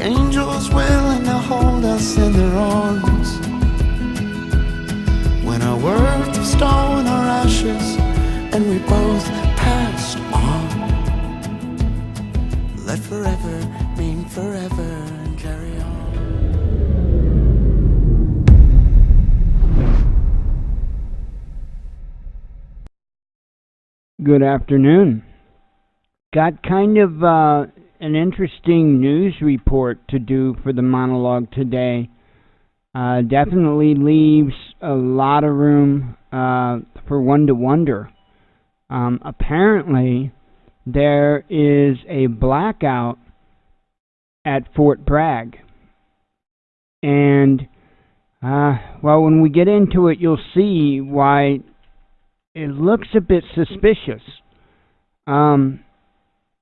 angels willing to hold us in their arms. When our worth was stone, our ashes, and we both passed on. Let forever mean forever and carry on. Good afternoon. Got kind of an interesting news report to do for the monologue today. Definitely leaves a lot of room for one to wonder. Apparently, there is a blackout at Fort Bragg. And, well, when we get into it, you'll see why it looks a bit suspicious.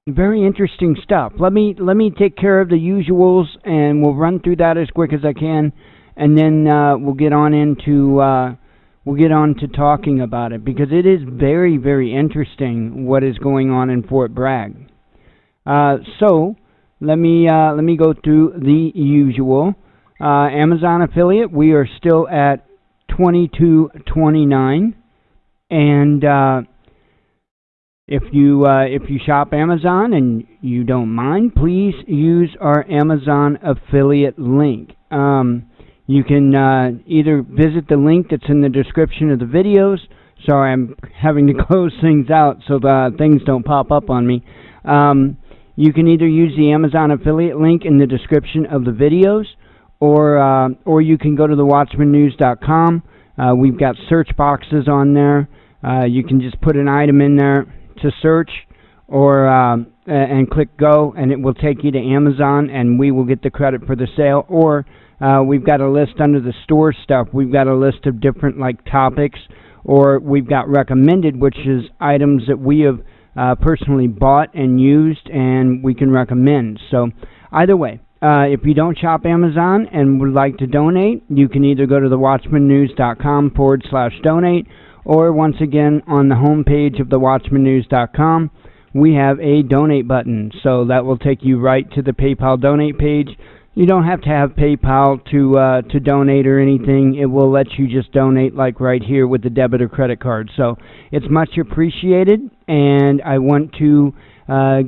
Very interesting stuff. Let me take care of the usuals, and we'll run through that as quick as I can, and then we'll get on to talking about it, because it is very, very interesting what is going on in Fort Bragg. So let me go through the usual. Amazon affiliate, we are still at $22.29, and if you shop Amazon and you don't mind, please use our Amazon affiliate link. You can either visit the link that's in the description of the videos. Sorry, I'm having to close things out so the things don't pop up on me. You can either use the Amazon affiliate link in the description of the videos, or you can go to the watchmannews.com. We've got search boxes on there. You can just put an item in there to search, or and click go, and it will take you to Amazon, and we will get the credit for the sale. Or we've got a list under the store stuff. We've got a list of different topics, or we've got recommended, which is items that we have personally bought and used, and we can recommend. So either way, if you don't shop Amazon and would like to donate, you can either go to the watchmannews.com/donate, or once again, on the home page of the watchmannews.com, we have a donate button. So that will take you right to the PayPal donate page. You don't have to have PayPal to donate or anything. It will let you just donate right here with the debit or credit card. So it's much appreciated, and I want to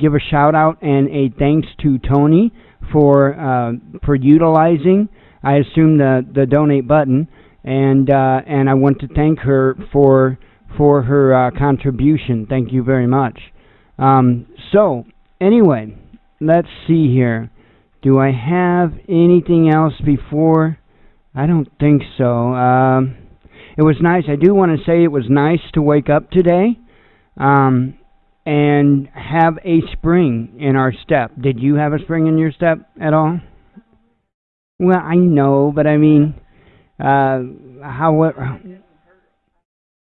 give a shout out and a thanks to Tony for utilizing, I assume, the donate button. And I want to thank her for her contribution. Thank you very much. So anyway, let's see here. Do I have anything else before? I don't think so. It was nice. I do want to say it was nice to wake up today and have a spring in our step. Did you have a spring in your step at all? Well, I know, but I mean,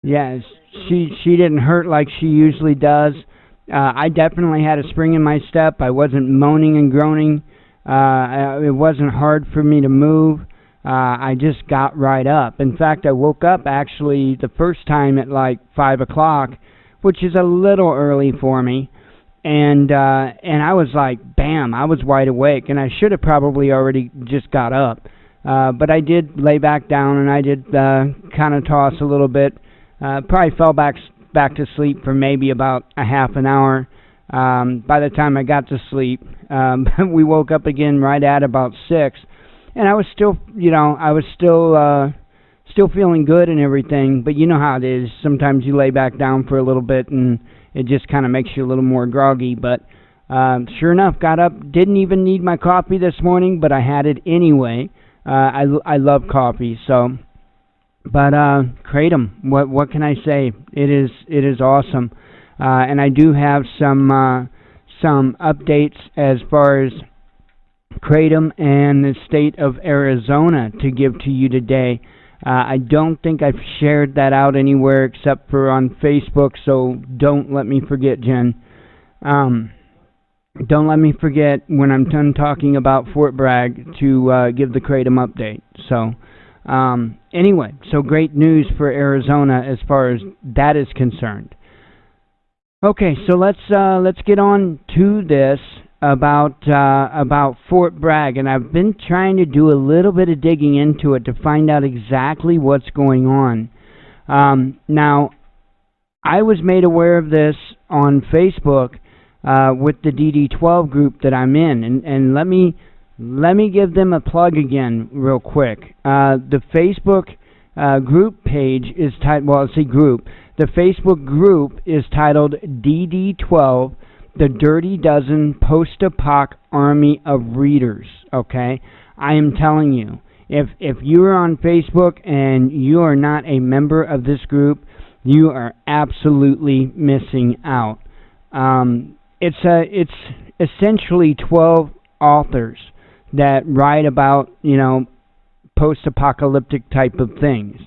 yes, she didn't hurt like she usually does. I definitely had a spring in my step. I wasn't moaning and groaning. It wasn't hard for me to move. I just got right up. In fact, I woke up actually the first time at 5 o'clock, which is a little early for me. And I was bam, I was wide awake, and I should have probably already just got up. But I did lay back down, and I did kind of toss a little bit. Probably fell back to sleep for maybe about a half an hour. By the time I got to sleep, we woke up again right at about 6, and I was still, still feeling good and everything. But you know how it is. Sometimes you lay back down for a little bit, and it just kind of makes you a little more groggy. But sure enough, got up. Didn't even need my coffee this morning, but I had it anyway. I love coffee, so. But Kratom, what can I say? It is awesome, and I do have some updates as far as Kratom and the state of Arizona to give to you today. I don't think I've shared that out anywhere except for on Facebook, so don't let me forget, Jen. Don't let me forget when I'm done talking about Fort Bragg to give the Kratom update. So, anyway, so great news for Arizona as far as that is concerned. Okay, so let's get on to this. about Fort Bragg, and I've been trying to do a little bit of digging into it to find out exactly what's going on. Now, I was made aware of this on Facebook with the DD12 group that I'm in, and let me give them a plug again real quick. The Facebook group page is titled, well, let's see, group. The Facebook group is titled DD12, the Dirty Dozen Post-Apoc Army of Readers, okay? I am telling you, if you are on Facebook and you are not a member of this group, you are absolutely missing out. It's essentially 12 authors that write about, post-apocalyptic type of things.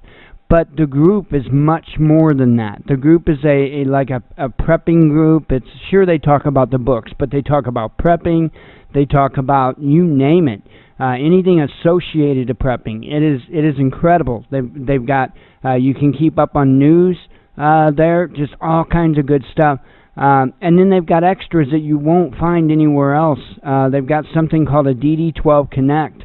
But the group is much more than that. The group is a prepping group. It's sure they talk about the books, but they talk about prepping. They talk about, you name it, anything associated to prepping. It is incredible. They've got you can keep up on news there, just all kinds of good stuff. And then they've got extras that you won't find anywhere else. They've got something called a DD12 Connect.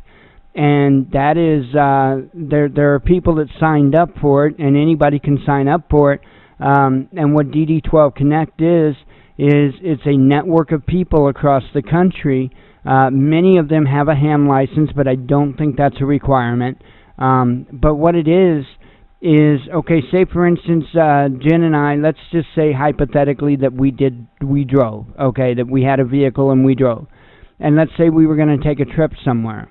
And that is, there are people that signed up for it, and anybody can sign up for it. And what DD12 Connect is it's a network of people across the country. Many of them have a ham license, but I don't think that's a requirement. But what it is, okay, say for instance, Jen and I, let's just say hypothetically that we drove, okay, that we had a vehicle and we drove. And let's say we were going to take a trip somewhere.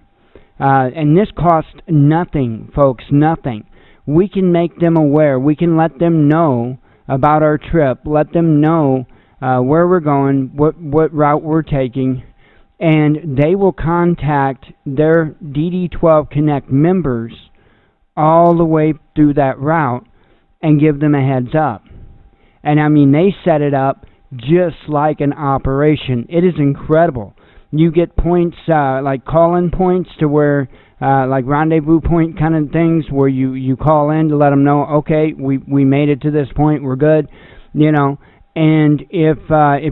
And this costs nothing, folks, nothing. We can make them aware. We can let them know about our trip, let them know where we're going, what route we're taking, and they will contact their DD12 Connect members all the way through that route and give them a heads up. And I mean, they set it up just like an operation. It is incredible. You get points, like call-in points to where, like rendezvous point kind of things where you call in to let them know, okay, we made it to this point, we're good, and if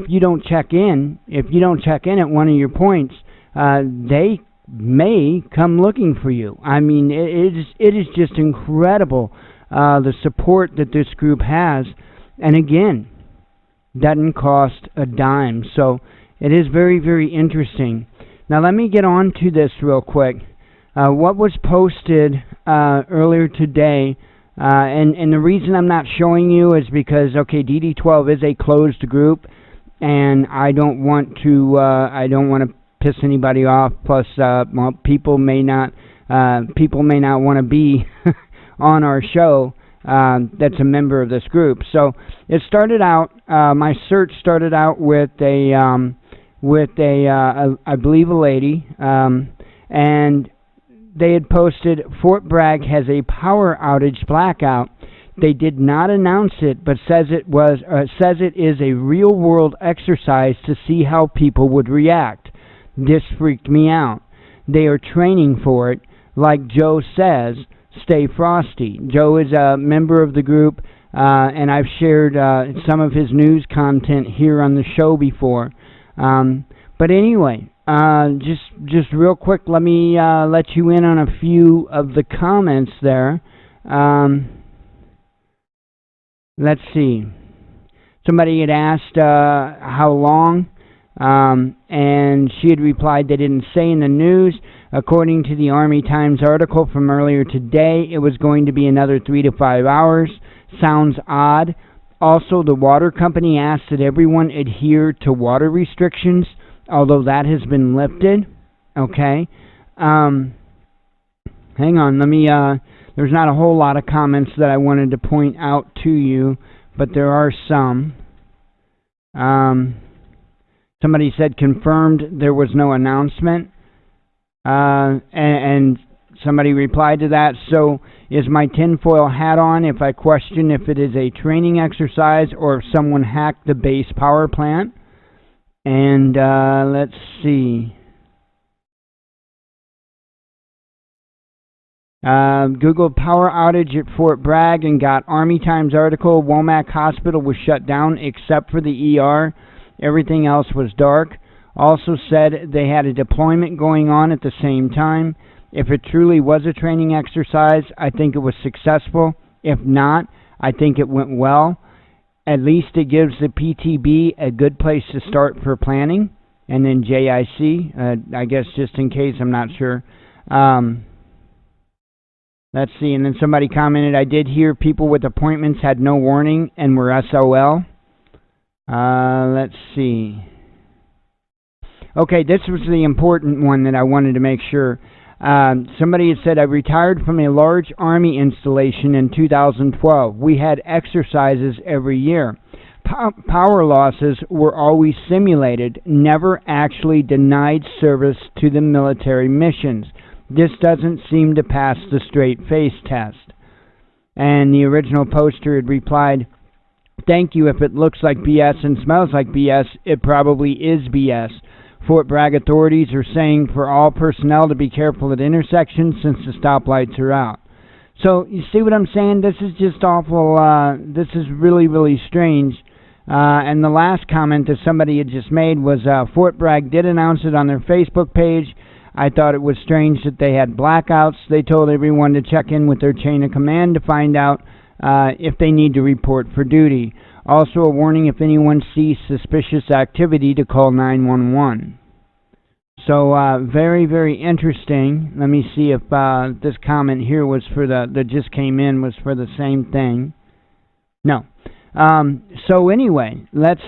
you don't check in at one of your points, they may come looking for you. I mean, it is just incredible, the support that this group has, and again, doesn't cost a dime, so it is very, very interesting. Now, let me get on to this real quick. What was posted earlier today, and the reason I'm not showing you is because, okay, DD12 is a closed group, and I don't want to piss anybody off. Plus, well, people may not want to be on our show. That's a member of this group. So it started out. My search started out with I believe a lady, and they had posted, Fort Bragg has a power outage blackout. They did not announce it, but says it is a real world exercise to see how people would react. This freaked me out. They are training for it. Like Joe says, stay frosty. Joe is a member of the group, and I've shared some of his news content here on the show before. But anyway, just real quick, let me let you in on a few of the comments there. Let's see. Somebody had asked how long, and she had replied they didn't say in the news. According to the Army Times article from earlier today, it was going to be another 3 to 5 hours. Sounds odd. Also, the water company asked that everyone adhere to water restrictions, although that has been lifted. Okay. Hang on. Let me, there's not a whole lot of comments that I wanted to point out to you, but there are some. Somebody said confirmed there was no announcement. And somebody replied to that, so is my tinfoil hat on if I question if it is a training exercise or if someone hacked the base power plant? And let's see. Googled power outage at Fort Bragg and got Army Times article. Womack Hospital was shut down except for the ER. Everything else was dark. Also said they had a deployment going on at the same time. If it truly was a training exercise, I think it was successful. If not, I think it went well. At least it gives the PTB a good place to start for planning. And then JIC, I guess just in case, I'm not sure. Let's see, and then somebody commented, I did hear people with appointments had no warning and were SOL. Let's see. Okay, this was the important one that I wanted to make sure. Somebody had said, I retired from a large Army installation in 2012. We had exercises every year. Power losses were always simulated, never actually denied service to the military missions. This doesn't seem to pass the straight face test. And the original poster had replied, thank you. If it looks like BS and smells like BS, it probably is BS. Fort Bragg authorities are saying for all personnel to be careful at intersections since the stoplights are out. So, you see what I'm saying? This is just awful. This is really, really strange. And the last comment that somebody had just made was Fort Bragg did announce it on their Facebook page. I thought it was strange that they had blackouts. They told everyone to check in with their chain of command to find out if they need to report for duty. Also a warning if anyone sees suspicious activity to call 911. So very, very interesting. Let me see if this comment here was for that just came in was for the same thing. No. So anyway, let's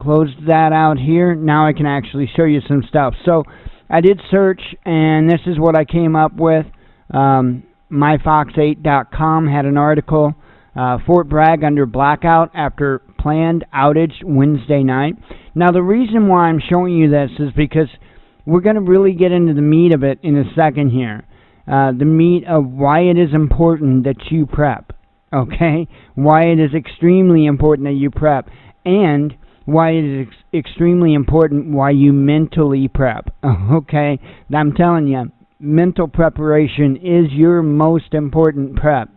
close that out here. Now I can actually show you some stuff. So I did search, and this is what I came up with. MyFox8.com had an article, Fort Bragg under blackout after planned outage Wednesday night. Now the reason why I'm showing you this is because we're going to really get into the meat of it in a second here. The meat of why it is important that you prep. Okay? Why it is extremely important that you prep. And why it is extremely important why you mentally prep. Okay? I'm telling you, mental preparation is your most important prep.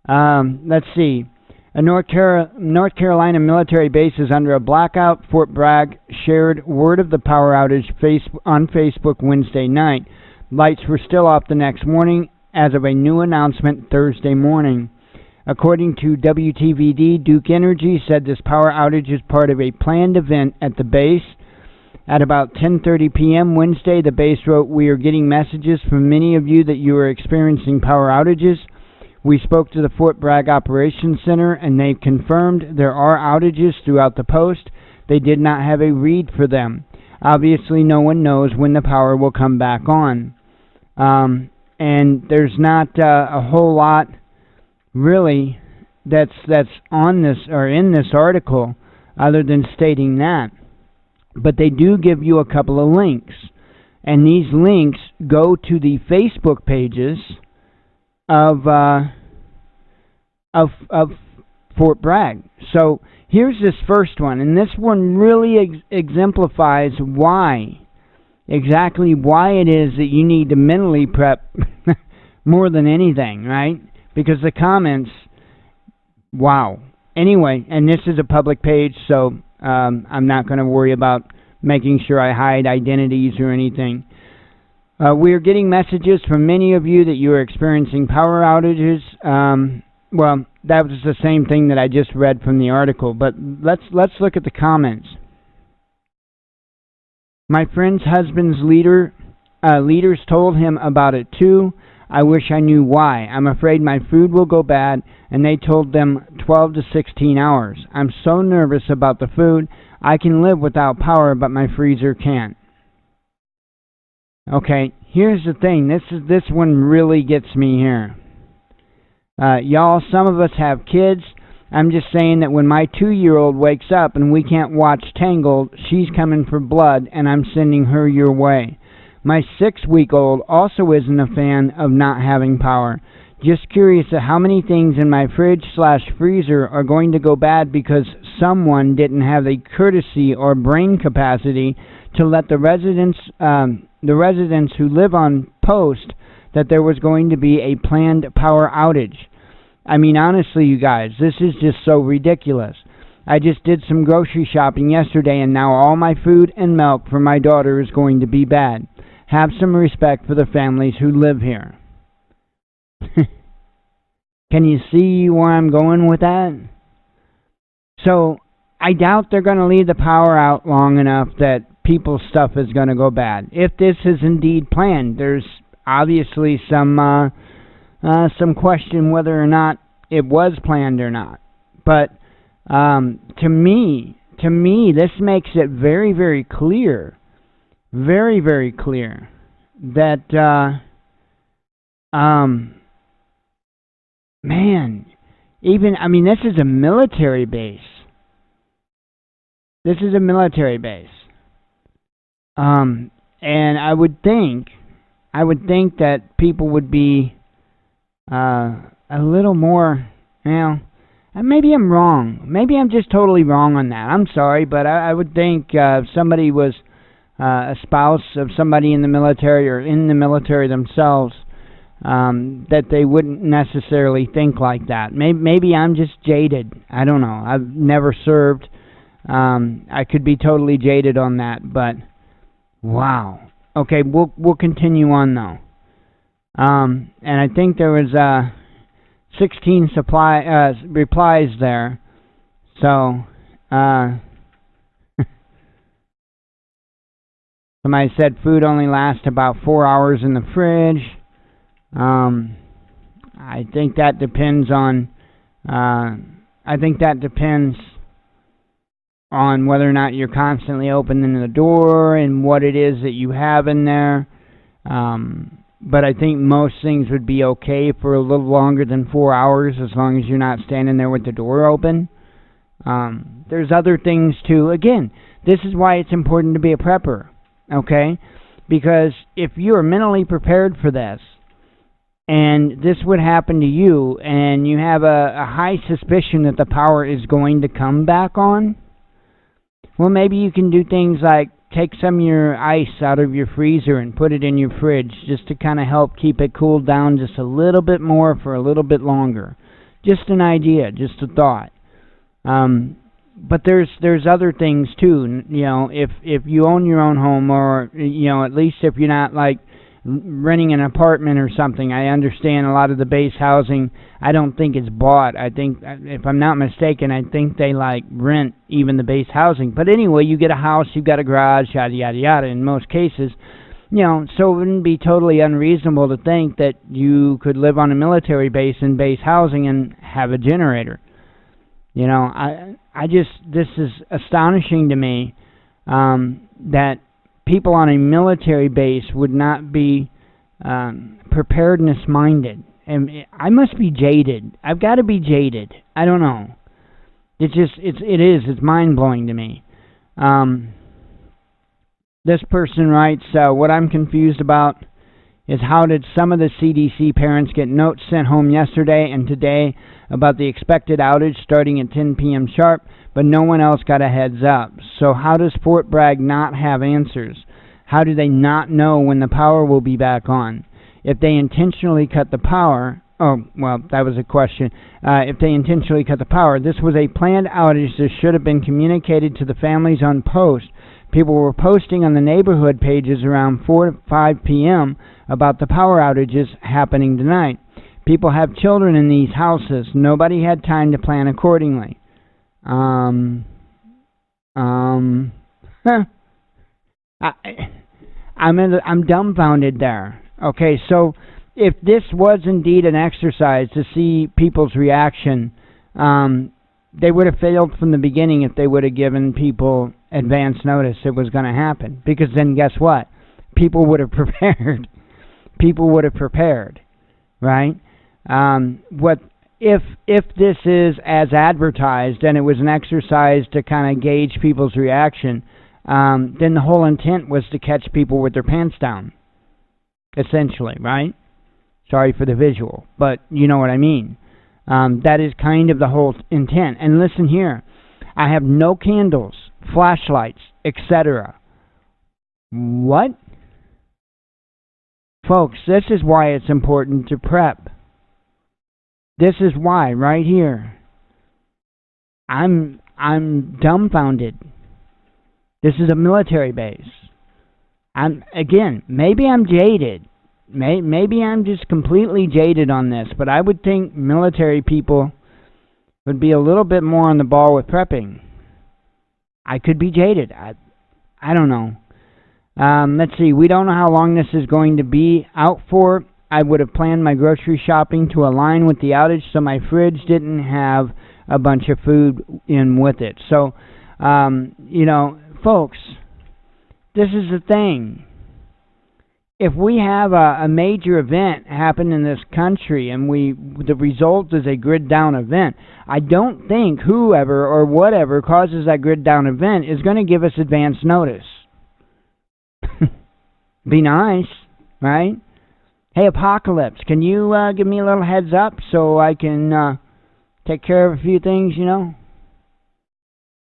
Let's see. A North Carolina military base is under a blackout. Fort Bragg shared word of the power outage on Facebook Wednesday night. Lights were still off the next morning as of a new announcement Thursday morning. According to WTVD, Duke Energy said this power outage is part of a planned event at the base. At about 10:30 p.m. Wednesday, the base wrote, we are getting messages from many of you that you are experiencing power outages. We spoke to the Fort Bragg Operations Center, and they confirmed there are outages throughout the post. They did not have a read for them. Obviously, no one knows when the power will come back on. And there's not a whole lot, really, that's on this or in this article other than stating that. But they do give you a couple of links. And these links go to the Facebook pages of Fort Bragg. So here's this first one, and this one really exemplifies exactly why it is that you need to mentally prep more than anything, right? Because the comments, wow. Anyway, and this is a public page, so I'm not going to worry about making sure I hide identities or anything. We are getting messages from many of you that you are experiencing power outages. Well, that was the same thing that I just read from the article, but let's look at the comments. My friend's husband's leaders told him about it too. I wish I knew why. I'm afraid my food will go bad, and they told them 12 to 16 hours. I'm so nervous about the food. I can live without power, but my freezer can't. Okay, here's the thing. This one really gets me here. Y'all, some of us have kids. I'm just saying that when my 2-year-old wakes up and we can't watch Tangled, she's coming for blood, and I'm sending her your way. My 6-week-old also isn't a fan of not having power. Just curious at how many things in my fridge/freezer are going to go bad because someone didn't have the courtesy or brain capacity to let the residents who live on post that there was going to be a planned power outage. I mean, honestly, you guys, this is just so ridiculous. I just did some grocery shopping yesterday, and now all my food and milk for my daughter is going to be bad. Have some respect for the families who live here. Can you see where I'm going with that? So, I doubt they're going to leave the power out long enough that people's stuff is going to go bad. If this is indeed planned, there's obviously some question whether or not it was planned or not. But to me, this makes it very, very clear, very, very clear that man, this is a military base. This is a military base. And I would think that people would be a little more, maybe I'm wrong. Maybe I'm just totally wrong on that. I'm sorry, but I would think if somebody was a spouse of somebody in the military or in the military themselves, that they wouldn't necessarily think like that. Maybe I'm just jaded. I don't know. I've never served. I could be totally jaded on that, but wow. Okay, we'll continue on though. And I think there was 16 replies there. So somebody said food only lasts about 4 hours in the fridge. I think that depends on whether or not you're constantly opening the door and what it is that you have in there. But I think most things would be okay for a little longer than 4 hours as long as you're not standing there with the door open. There's other things too. Again, this is why it's important to be a prepper, okay? Because if you are mentally prepared for this, and this would happen to you, and you have a high suspicion that the power is going to come back on, well, maybe you can do things like take some of your ice out of your freezer and put it in your fridge just to kind of help keep it cooled down just a little bit more for a little bit longer. Just an idea, just a thought. But there's other things too. If you own your own home, or at least if you're not like renting an apartment or something. I understand a lot of the base housing, I don't think it's bought. I think, if I'm not mistaken, I think they like rent even the base housing. But anyway, you get a house, you've got a garage, yada yada yada in most cases. So it wouldn't be totally unreasonable to think that you could live on a military base in base housing and have a generator. This is astonishing to me, that people on a military base would not be preparedness minded. And I must be jaded. I've got to be jaded. I don't know. It's mind blowing to me. This person writes, what I'm confused about is how did some of the CDC parents get notes sent home yesterday and today about the expected outage starting at 10 p.m. sharp, but no one else got a heads up. So how does Fort Bragg not have answers? How do they not know when the power will be back on? If they intentionally cut the power, that was a question. If they intentionally cut the power, this was a planned outage. This should have been communicated to the families on post. People were posting on the neighborhood pages around 4 to 5 p.m. about the power outages happening tonight. People have children in these houses. Nobody had time to plan accordingly. I'm dumbfounded there. Okay, so if this was indeed an exercise to see people's reaction, they would have failed from the beginning if they would have given people advance notice it was going to happen. Because then guess what? People would have prepared. People would have prepared, right? What if this is as advertised and it was an exercise to kind of gauge people's reaction, then the whole intent was to catch people with their pants down, essentially, right? Sorry for the visual, but you know what I mean. That is kind of the whole intent. And listen here, I have no candles, flashlights, etc. What? Folks, this is why it's important to prep. This is why, right here. I'm I'm dumbfounded. This is a military base. Maybe I'm jaded. Maybe I'm just completely jaded on this, but I would think military people would be a little bit more on the ball with prepping. I could be jaded. I don't know. Let's see. We don't know how long this is going to be out for. I would have planned my grocery shopping to align with the outage so my fridge didn't have a bunch of food in with it. So, folks, this is the thing. If we have a major event happen in this country and the result is a grid down event, I don't think whoever or whatever causes that grid down event is going to give us advance notice. Be nice, right? Hey, Apocalypse, can you give me a little heads up so I can take care of a few things,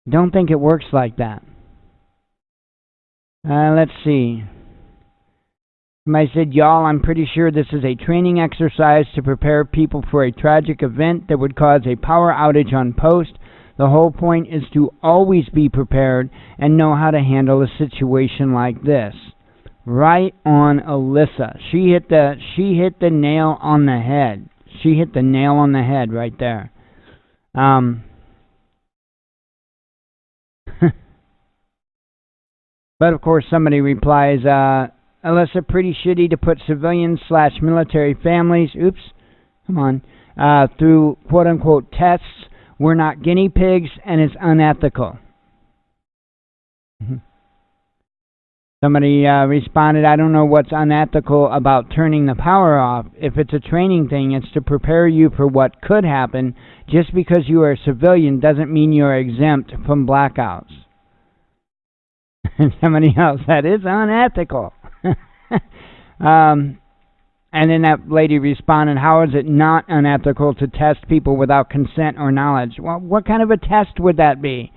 Don't think it works like that. Let's see. Somebody said, y'all, I'm pretty sure this is a training exercise to prepare people for a tragic event that would cause a power outage on post. The whole point is to always be prepared and know how to handle a situation like this. Right on, Alyssa. She hit the nail on the head. She hit the nail on the head right there. But of course somebody replies, Alyssa, pretty shitty to put civilian/military families, through quote-unquote tests. We're not guinea pigs, and it's unethical. Somebody responded, I don't know what's unethical about turning the power off. If it's a training thing, it's to prepare you for what could happen. Just because you are a civilian doesn't mean you're exempt from blackouts. And somebody else said, it's unethical. And then that lady responded, how is it not unethical to test people without consent or knowledge? Well, what kind of a test would that be?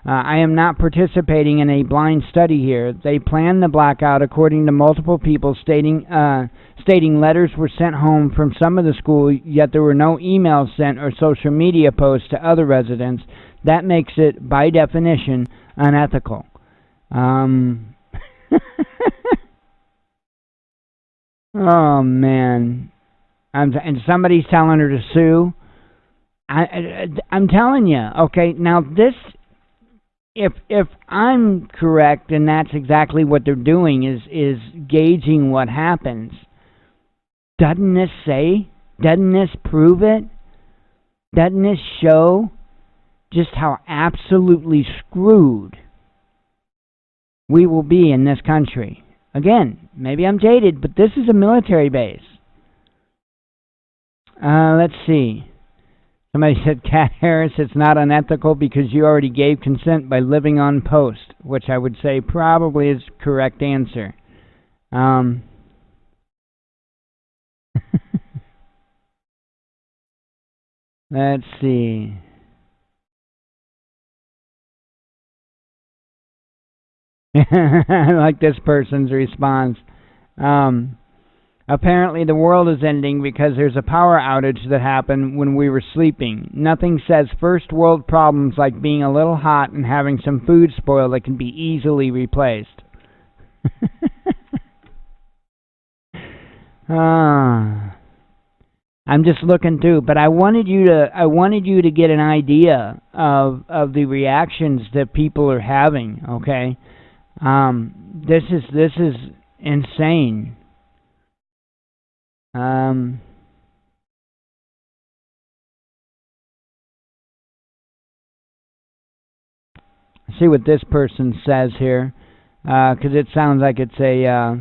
I am not participating in a blind study here. They planned the blackout according to multiple people stating letters were sent home from some of the school, yet there were no emails sent or social media posts to other residents. That makes it, by definition, unethical. Oh, man. And somebody's telling her to sue. I'm telling you, okay, now this... If I'm correct, and that's exactly what they're doing, is gauging what happens, doesn't this prove it? Doesn't this show just how absolutely screwed we will be in this country? Again, maybe I'm jaded, but this is a military base. Let's see. Somebody said, Cat Harris, it's not unethical because you already gave consent by living on post, which I would say probably is the correct answer. Let's see. I like this person's response. Apparently the world is ending because there's a power outage that happened when we were sleeping. Nothing says first world problems like being a little hot and having some food spoil that can be easily replaced. I'm just looking through, but I wanted you to get an idea of the reactions that people are having, okay? This is insane. See what this person says here, because it sounds like it's a...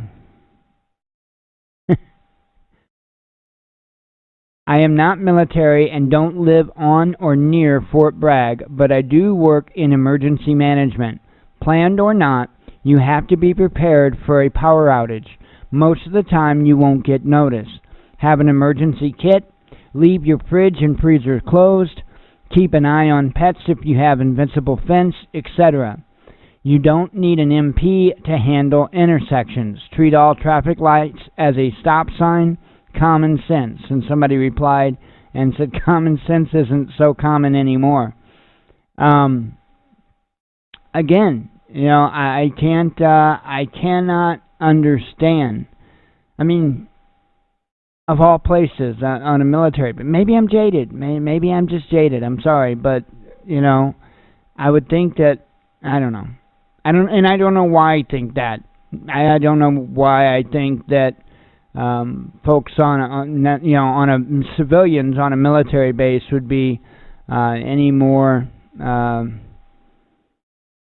I am not military and don't live on or near Fort Bragg, but I do work in emergency management. Planned or not, you have to be prepared for a power outage. Most of the time you won't get notice. Have an emergency kit, leave your fridge and freezer closed, keep an eye on pets if you have invincible fence, etc. You don't need an MP to handle intersections. Treat all traffic lights as a stop sign, common sense. And somebody replied and said common sense isn't so common anymore. Um, again, I cannot understand. I mean, of all places on a military, but maybe I'm jaded. Maybe I'm just jaded. I'm sorry, but I would think that I don't know. I don't know why I think that. I don't know why I think that folks on a civilians on a military base would be any more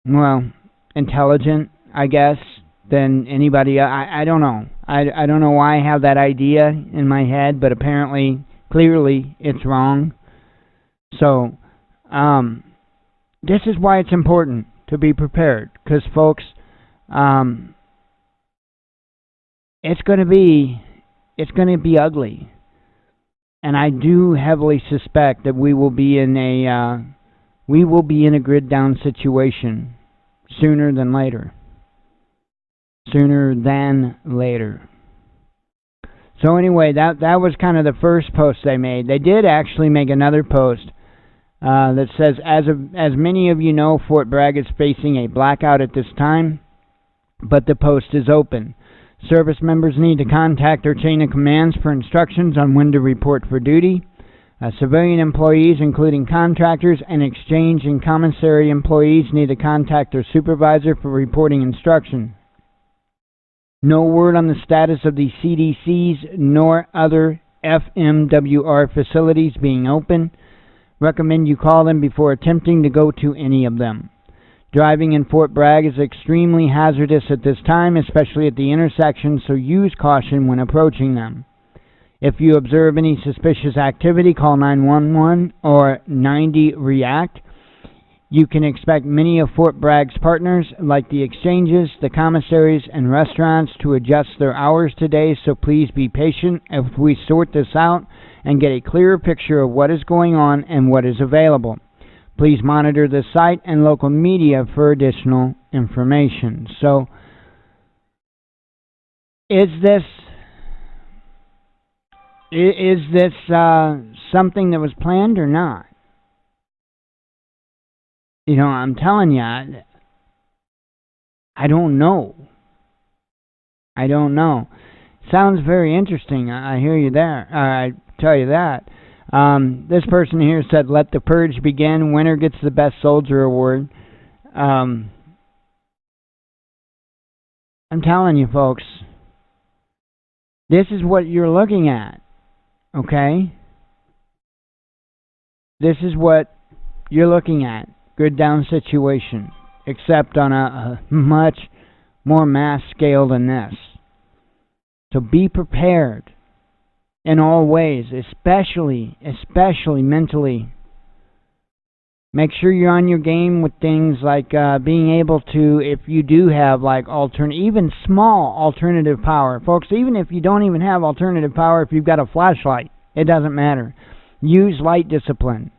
well intelligent, I guess, than anybody. I don't know. I don't know why I have that idea in my head, but apparently, clearly, it's wrong. So, this is why it's important to be prepared, because folks, um, it's going to be ugly, and I do heavily suspect that we will be in a grid down situation sooner than later. Sooner than later. So anyway, that was kind of the first post they made. They did actually make another post that says, as many of you know, Fort Bragg is facing a blackout at this time, but the post is open. Service members need to contact their chain of commands for instructions on when to report for duty. Civilian employees, including contractors and exchange and commissary employees, need to contact their supervisor for reporting instruction. No word on the status of the CDCs nor other FMWR facilities being open. Recommend you call them before attempting to go to any of them. Driving in Fort Bragg is extremely hazardous at this time, especially at the intersections, so use caution when approaching them. If you observe any suspicious activity, call 911 or 90 React. You can expect many of Fort Bragg's partners, like the exchanges, the commissaries, and restaurants, to adjust their hours today, so please be patient as we sort this out and get a clearer picture of what is going on and what is available. Please monitor the site and local media for additional information. So, is this something that was planned or not? I'm telling you, I don't know. I don't know. Sounds very interesting. I hear you there. I tell you that. This person here said, "Let the purge begin. Winner gets the best soldier award." I'm telling you, folks, this is what you're looking at. Okay? This is what you're looking at. Grid down situation, except on a much more mass scale than this. So be prepared in all ways, especially mentally. Make sure you're on your game with things like being able to, if you do have like even small alternative power. Folks, even if you don't even have alternative power, if you've got a flashlight, it doesn't matter. Use light discipline.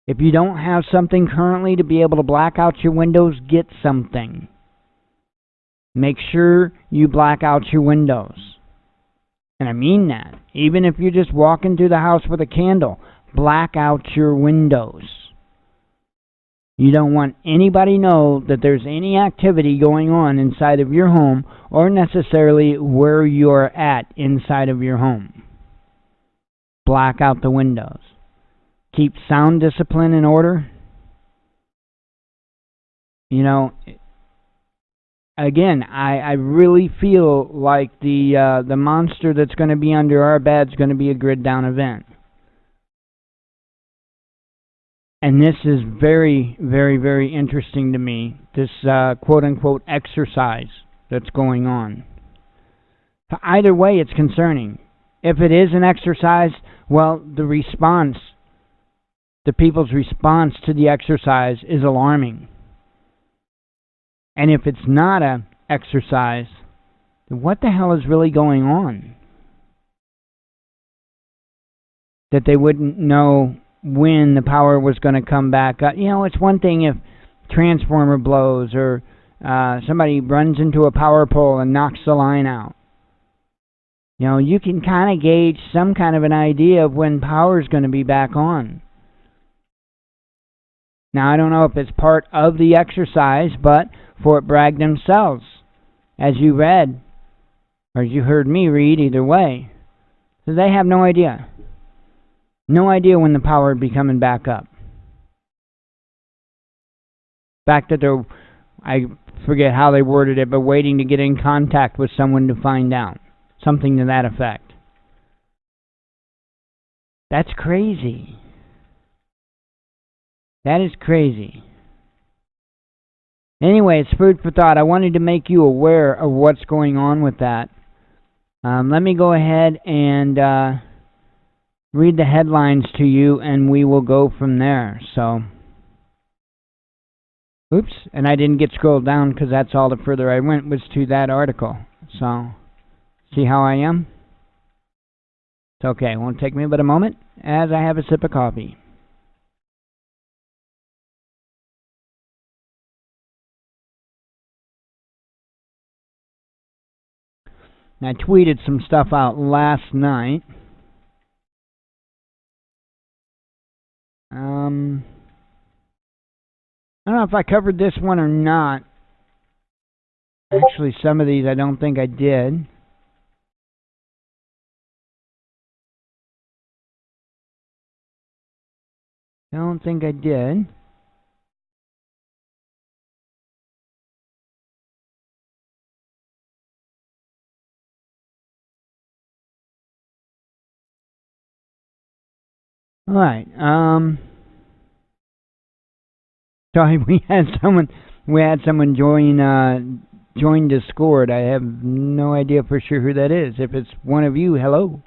If you don't have something currently to be able to black out your windows, get something. Make sure you black out your windows. And I mean that. Even if you're just walking through the house with a candle, black out your windows. You don't want anybody to know that there's any activity going on inside of your home or necessarily where you're at inside of your home. Black out the windows. Keep sound discipline in order. Again, I really feel like the monster that's going to be under our bed is going to be a grid down event. And this is very, very, very interesting to me, this quote-unquote exercise that's going on. Either way, it's concerning. If it is an exercise, well, the people's response to the exercise is alarming. And if it's not an exercise, then what the hell is really going on? That they wouldn't know when the power was going to come back up. It's one thing if transformer blows or somebody runs into a power pole and knocks the line out. You can kind of gauge some kind of an idea of when power is going to be back on. Now, I don't know if it's part of the exercise, but Fort Bragg themselves, as you read, or as you heard me read, either way, so they have no idea. No idea when the power would be coming back up. The fact that they're, I forget how they worded it, but waiting to get in contact with someone to find out. Something to that effect. That's crazy. That is crazy. Anyway, it's food for thought. I wanted to make you aware of what's going on with that. Let me go ahead and read the headlines to you, and we will go from there. So, oops, and I didn't get scrolled down because that's all the further I went was to that article. So, see how I am? It's okay. It won't take me but a moment as I have a sip of coffee. I tweeted some stuff out last night. I don't know if I covered this one or not. Actually, some of these I don't think I did. I don't think I did. All right. Sorry, we had someone join Discord. I have no idea for sure who that is. If it's one of you, hello.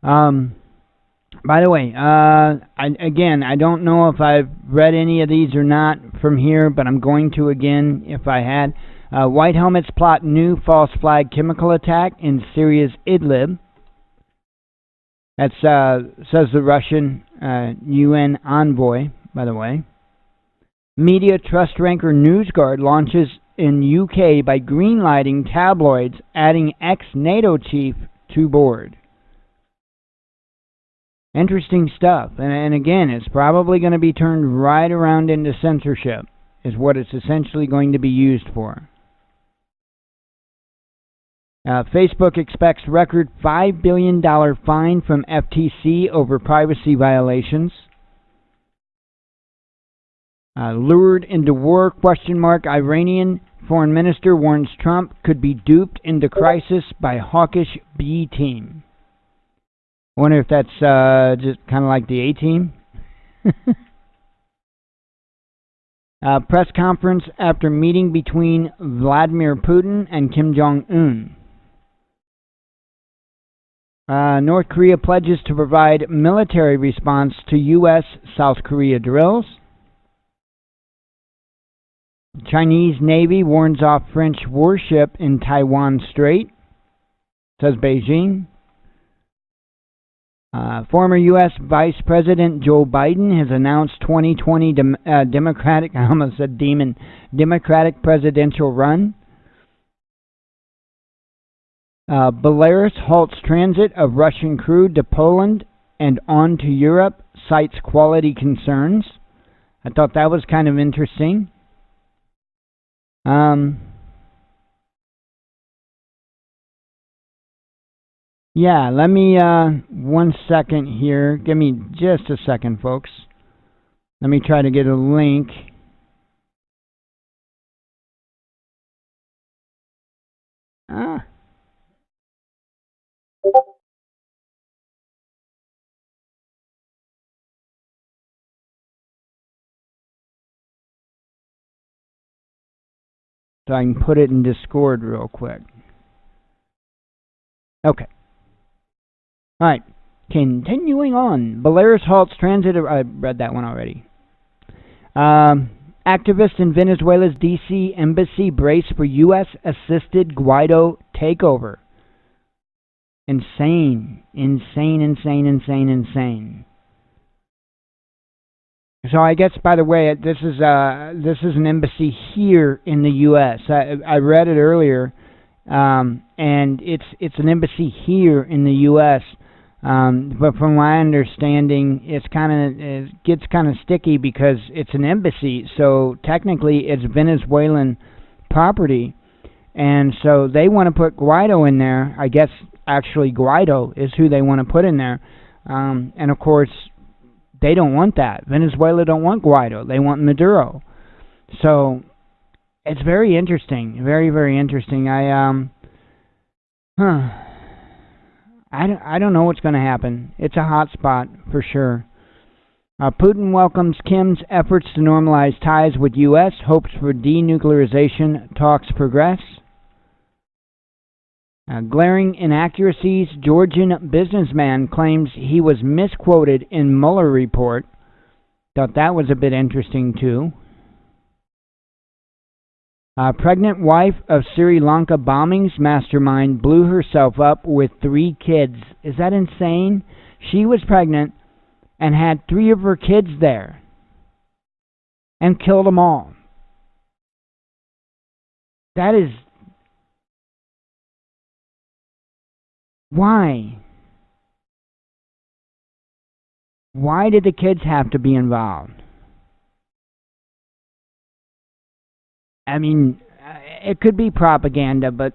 By the way, I don't know if I've read any of these or not from here, but I'm going to again if I had. White helmets plot new false flag chemical attack in Syria's Idlib. That says the Russian UN envoy, by the way. Media trust ranker NewsGuard launches in UK by greenlighting tabloids, adding ex-NATO chief to board. Interesting stuff. And again, it's probably going to be turned right around into censorship, is what it's essentially going to be used for. Facebook expects record $5 billion fine from FTC over privacy violations. Lured into war, ? Iranian foreign minister warns Trump could be duped into crisis by hawkish B team. I wonder if that's just kind of like the A team. Press conference after meeting between Vladimir Putin and Kim Jong-un. North Korea pledges to provide military response to U.S.-South Korea drills. Chinese Navy warns off French warship in Taiwan Strait, says Beijing. Former U.S. Vice President Joe Biden has announced 2020 Democratic presidential run. Belarus halts transit of Russian crude to Poland and on to Europe, cites quality concerns. I thought that was kind of interesting. Yeah, let me, 1 second here. Give me just a second, folks. Let me try to get a link. So I can put it in Discord real quick. Okay. Alright. Continuing on. Belarus halts transit. I read that one already. Activists in Venezuela's D.C. embassy brace for U.S.-assisted Guaido takeover. Insane. Insane. So I guess, by the way, this is an embassy here in the U.S. I read it earlier, and it's an embassy here in the U.S. But from my understanding, it gets kind of sticky because it's an embassy, so technically it's Venezuelan property, and so they want to put Guaido in there. I guess actually Guaido is who they want to put in there, and of course they don't want that. Venezuela don't want Guaido; they want Maduro. So it's very interesting, very very interesting. I don't know what's going to happen. It's a hot spot for sure. Putin welcomes Kim's efforts to normalize ties with U.S. Hopes for denuclearization talks progress. Glaring inaccuracies. Georgian businessman claims he was misquoted in Mueller report. Thought that was a bit interesting too. Pregnant wife of Sri Lanka bombings mastermind blew herself up with 3 kids. Is that insane? She was pregnant and had 3 of her kids there and killed them all. That is... Why? Why did the kids have to be involved? I mean, it could be propaganda, but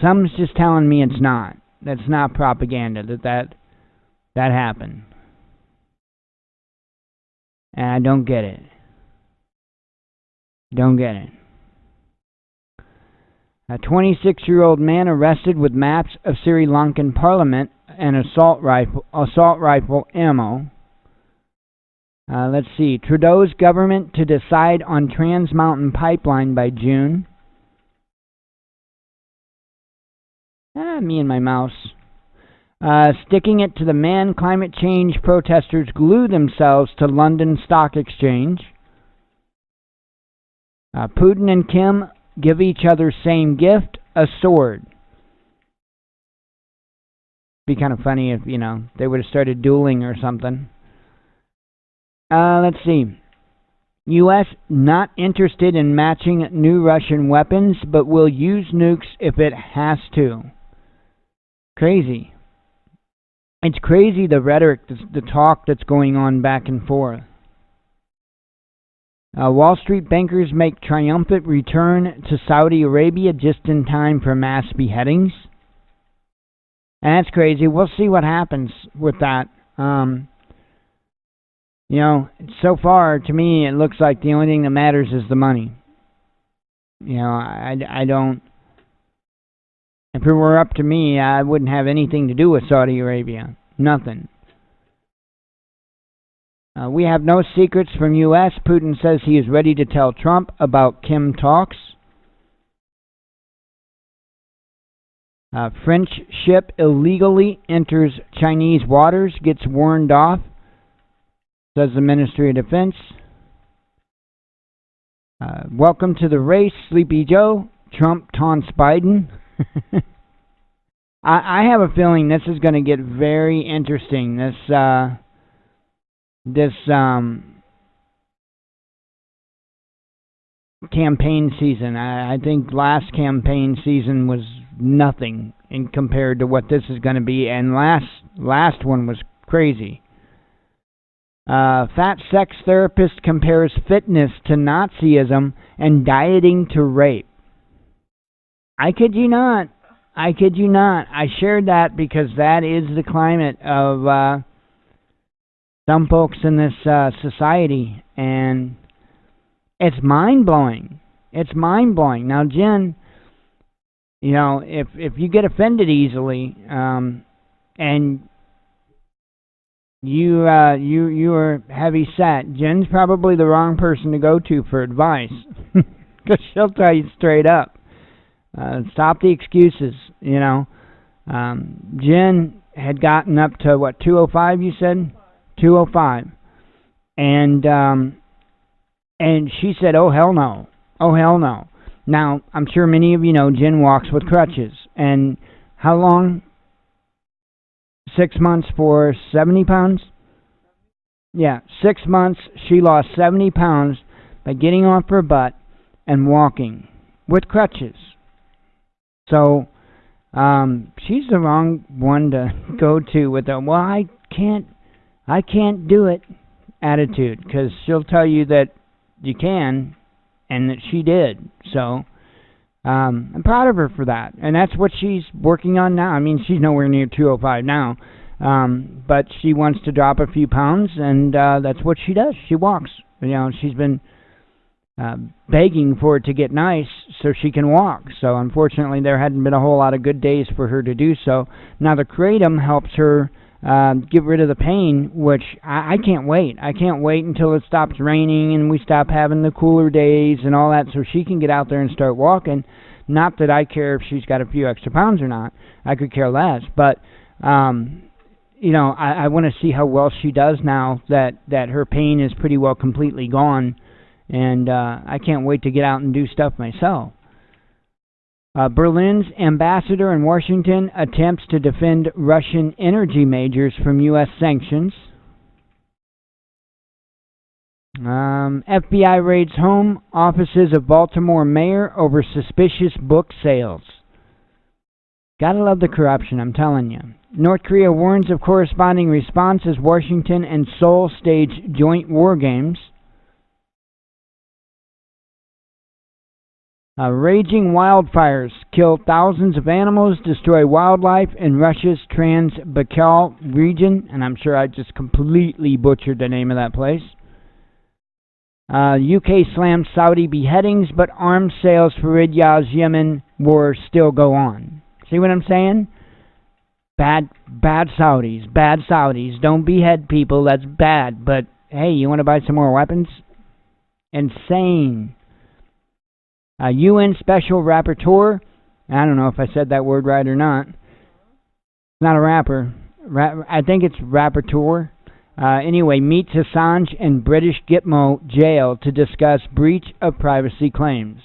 something's just telling me it's not. That's not propaganda, that happened. And I don't get it. Don't get it. A 26-year-old man arrested with maps of Sri Lankan parliament and assault rifle ammo. Let's see. Trudeau's government to decide on Trans Mountain Pipeline by June. Me and my mouse. Sticking it to the man, climate change protesters glue themselves to London Stock Exchange. Putin and Kim give each other same gift, a sword. Be kind of funny if, they would have started dueling or something. Let's see. U.S. not interested in matching new Russian weapons, but will use nukes if it has to. Crazy. It's crazy, the rhetoric, the talk that's going on back and forth. Wall Street bankers make triumphant return to Saudi Arabia just in time for mass beheadings. And that's crazy. We'll see what happens with that. So far, to me, it looks like the only thing that matters is the money. I don't... If it were up to me, I wouldn't have anything to do with Saudi Arabia. Nothing. We have no secrets from U.S. Putin says he is ready to tell Trump about Kim talks. French ship illegally enters Chinese waters, gets warned off, says the Ministry of Defense. Welcome to the race, Sleepy Joe. Trump taunts Biden. I have a feeling this is going to get very interesting. This campaign season. I think last campaign season was nothing in compared to what this is going to be, and last one was crazy. Fat sex therapist compares fitness to Nazism and dieting to rape. I kid you not. I shared that because that is the climate of some folks in this society, and it's mind-blowing. It's mind-blowing. Now, Jen, if you get offended easily, and you are heavy set, Jen's probably the wrong person to go to for advice, because she'll tell you straight up. Stop the excuses, Jen had gotten up to, 205, you said? 205. And she said, oh, hell no. Oh, hell no. Now, I'm sure many of you know Jen walks with crutches. And how long? 6 months for 70 pounds? Yeah, 6 months. She lost 70 pounds by getting off her butt and walking with crutches. So, She's the wrong one to go to with a, well, I can't do it attitude, because she'll tell you that you can and that she did. So, I'm proud of her for that. And that's what she's working on now. I mean, she's nowhere near 205 now. But she wants to drop a few pounds, and that's what she does. She walks. She's been begging for it to get nice so she can walk. So unfortunately, there hadn't been a whole lot of good days for her to do so. Now the kratom helps her get rid of the pain, which I can't wait. I can't wait until it stops raining and we stop having the cooler days and all that, so she can get out there and start walking. Not that I care if she's got a few extra pounds or not. I could care less. But I want to see how well she does now that her pain is pretty well completely gone. And I can't wait to get out and do stuff myself. Berlin's ambassador in Washington attempts to defend Russian energy majors from U.S. sanctions. FBI raids home offices of Baltimore mayor over suspicious book sales. Gotta love the corruption, I'm telling you. North Korea warns of corresponding response as Washington and Seoul stage joint war games. Raging wildfires kill thousands of animals, destroy wildlife in Russia's Trans-Baikal region, and I'm sure I just completely butchered the name of that place. UK slams Saudi beheadings, but arms sales for Riyadh's Yemen war still go on. See what I'm saying? Bad Saudis. Don't behead people, that's bad. But hey, you want to buy some more weapons? Insane. UN Special Rapporteur, I don't know if I said that word right or not. Not a rapper. I think it's Rapporteur. Anyway, meets Assange in British Gitmo jail to discuss breach of privacy claims.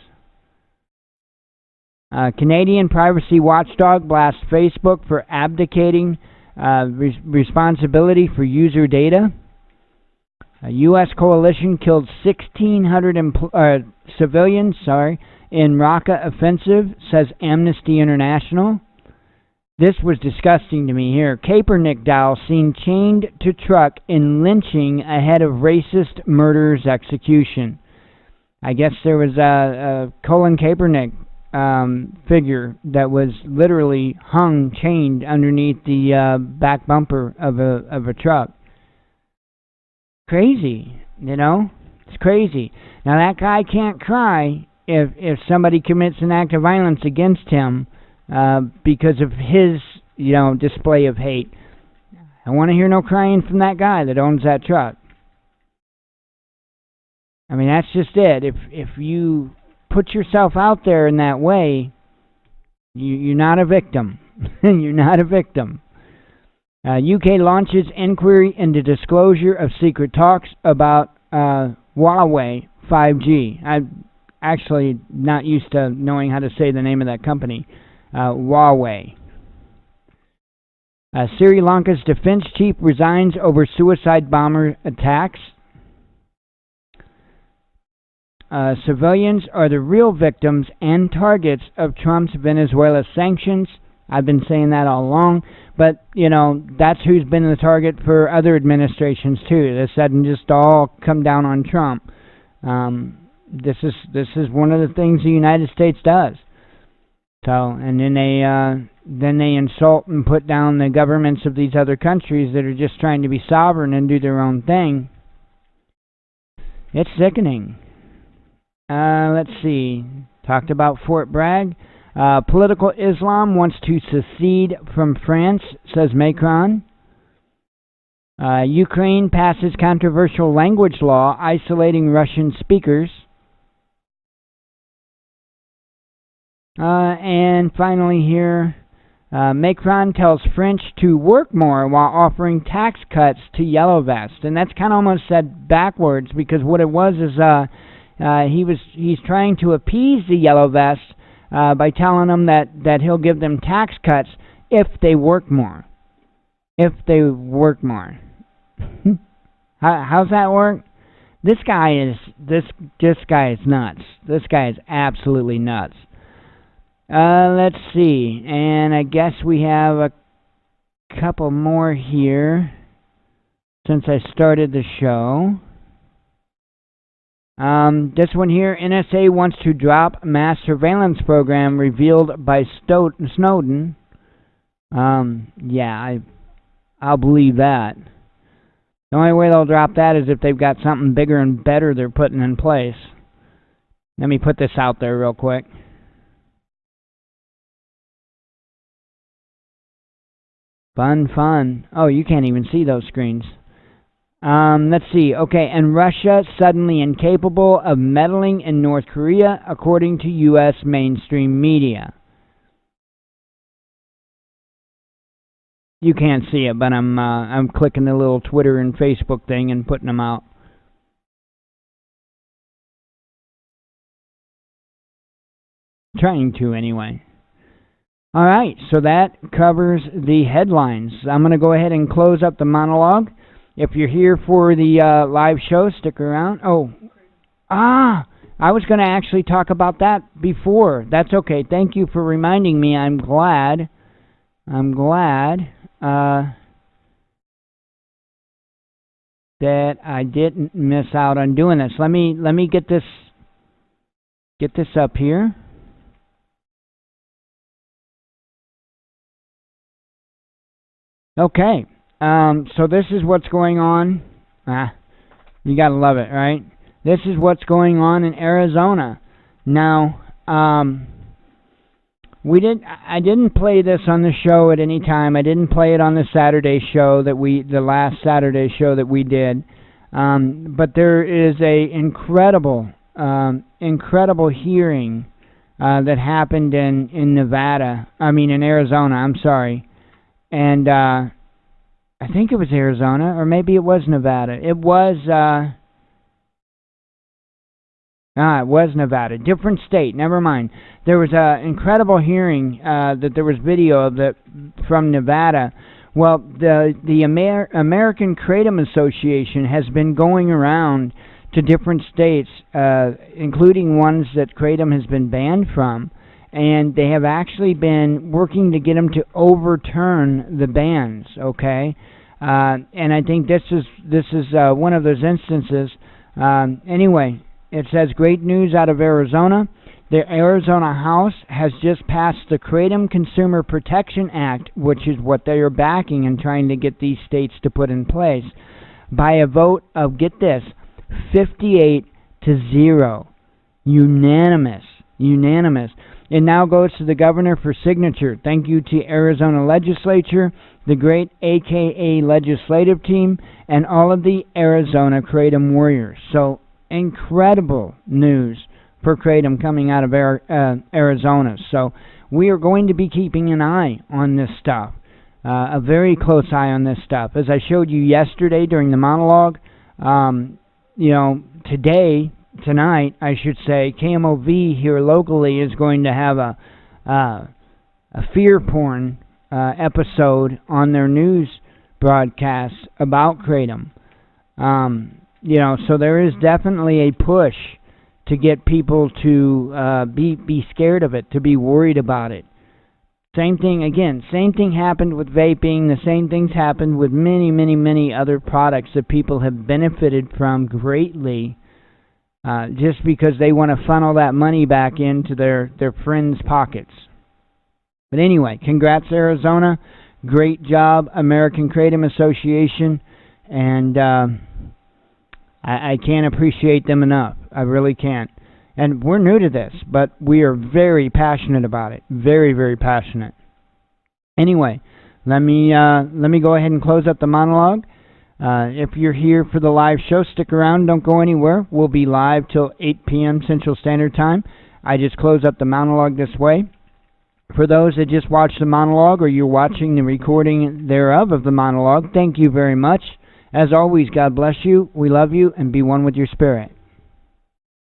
Canadian privacy watchdog blasts Facebook for abdicating responsibility for user data. A U.S. coalition killed 1,600 civilians in Raqqa offensive, says Amnesty International. This was disgusting to me here. Kaepernick doll seen chained to truck in lynching ahead of racist murderer's execution. I guess there was a Colin Kaepernick figure that was literally hung, chained underneath the back bumper of a truck. Crazy, it's crazy. Now that guy can't cry if somebody commits an act of violence against him because of his display of hate. I want to hear no crying from that guy that owns that truck. I mean, that's just it. If you put yourself out there in that way, you're not a victim. You're not a victim. UK launches inquiry into disclosure of secret talks about Huawei 5G. I'm actually not used to knowing how to say the name of that company. Huawei. Sri Lanka's defense chief resigns over suicide bomber attacks. Civilians are the real victims and targets of Trump's Venezuela sanctions. I've been saying that all along, but that's who's been the target for other administrations too. This doesn't just all come down on Trump. This is one of the things the United States does. So, and then they insult and put down the governments of these other countries that are just trying to be sovereign and do their own thing. It's sickening. Let's see. Talked about Fort Bragg. Political Islam wants to secede from France, says Macron. Ukraine passes controversial language law isolating Russian speakers. And finally here, Macron tells French to work more while offering tax cuts to Yellow Vest. And that's kind of almost said backwards, because what it was is he's trying to appease the Yellow Vest by telling them that he'll give them tax cuts if they work more. If they work more. How's that work? This guy is nuts. This guy is absolutely nuts. Let's see. And I guess we have a couple more here since I started the show. This one here, NSA wants to drop mass surveillance program revealed by Snowden. Yeah, I'll believe that. The only way they'll drop that is if they've got something bigger and better they're putting in place. Let me put this out there real quick. Fun. Oh, you can't even see those screens. Let's see. Okay, and Russia suddenly incapable of meddling in North Korea, according to U.S. mainstream media. You can't see it, but I'm clicking the little Twitter and Facebook thing and putting them out. Trying to, anyway. All right, so that covers the headlines. I'm going to go ahead and close up the monologue. If you're here for the live show, stick around. I was going to actually talk about that before. That's okay. Thank you for reminding me. I'm glad that I didn't miss out on doing this. Let me get this up here. Okay, so this is what's going on. You gotta love it, right? This is what's going on in Arizona. Now, I didn't play this on the show at any time. I didn't play it on the Saturday show the last Saturday show that we did. But there is a incredible hearing that happened in Arizona. I'm sorry. And I think it was Arizona, or maybe it was Nevada. It was Nevada. Different state. Never mind. There was an incredible hearing that there was video of that from Nevada. Well, the American Kratom Association has been going around to different states, including ones that Kratom has been banned from, and they have actually been working to get them to overturn the bans. Okay, and I think this is one of those instances. Anyway, it says great news out of Arizona. The Arizona House has just passed the Kratom Consumer Protection Act, which is what they are backing and trying to get these states to put in place, by a vote of, get this, 58-0. Unanimous. It now goes to the governor for signature. Thank you to Arizona legislature, the great AKA legislative team, and all of the Arizona Kratom warriors. So, incredible news for Kratom coming out of Arizona. So, we are going to be keeping an eye on this stuff, a very close eye on this stuff. As I showed you yesterday during the monologue, tonight, I should say, KMOV here locally is going to have a fear porn episode on their news broadcast about Kratom. So there is definitely a push to get people to be scared of it, to be worried about it. Same thing happened with vaping. The same things happened with many other products that people have benefited from greatly, just because they want to funnel that money back into their friends' pockets. But anyway, congrats Arizona. Great job, American Kratom Association. And I can't appreciate them enough. I really can't. And we're new to this, but we are very passionate about it. Very, very passionate. Anyway, let me go ahead and close up the monologue. If you're here for the live show, stick around. Don't go anywhere. We'll be live till 8 p.m. Central Standard Time. I just close up the monologue this way. For those that just watched the monologue, or you're watching the recording thereof of the monologue, thank you very much. As always, God bless you. We love you, and be one with your spirit.